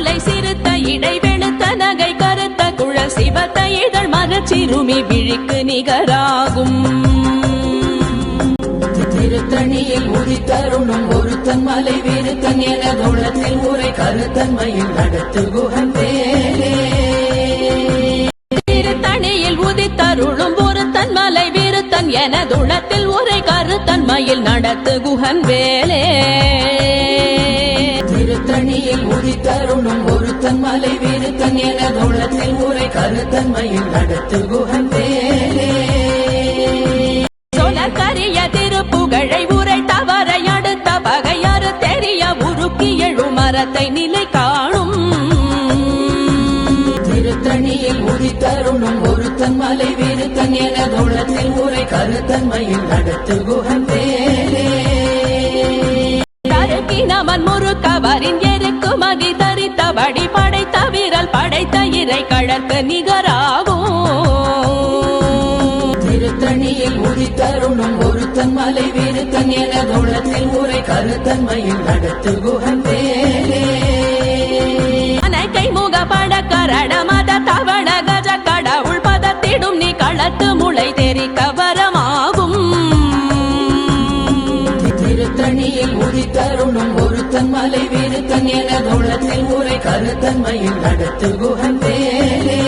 மாலை சிறுத்த இடை வெளுத்த நகை கருத்த குழல் சிவத்த இதழ் மரச்சிறுமி விழிக்கு நிகராகும். திருத்தணியில் உதித்தருணும் ஒருத்தன் மலை விருத்தன் என தோளத்தில் உரை கருத்தன்மையில் நடத்து குகன் வேலே. திருத்தணியில் உதித்தருளும் ஒருத்தன் மலை விருத்தன் என தோளத்தில் உரை கருத்தன்மையில் நடத்து குகன் வேலே. திருத்தணியில் உதித்தருளும் ஒருத்தன் மலை விருத்தன் என தோளத்தில் உரை கருத்தன்மையில் நடத்து குகன் வேலே. கரிய திருப்புகழை உரைத்தவரை அடுத்த பகையாறு தெரிய உருக்கி எழு மரத்தை நிலை காணும். திருத்தணியில் உதித்தருணும் ஒருத்தன் மலை விருத்தன் என தோளத்தில் உரை கருத்தன்மையில் நடத்து குகன் வேலே. தருக்கினவன் முறுக்கவரின் எருக்கு மதி தரித்தபடி படைத்த விரல் படைத்த இறை கழற்கு நிகராகும். திருத்தணியில் உதித்தருணும் ஒருத்தன் மலை விருத்தன் என தோளத்தில் உரை கருத்தன்மையில் நடத்து குகன் வேலே. அனைக்கை முக பட கரட மத தவண கஜ கடவுள் பதத்திடும் நீ களத்து முளை தெரிக்க வரமாகும். திருத்தணியில் உதித்தருணும் ஒருத்தன் மலை விருத்தன் என தோளத்தில் உரை கருத்தன்மையில் நடத்து குகன் வேலே.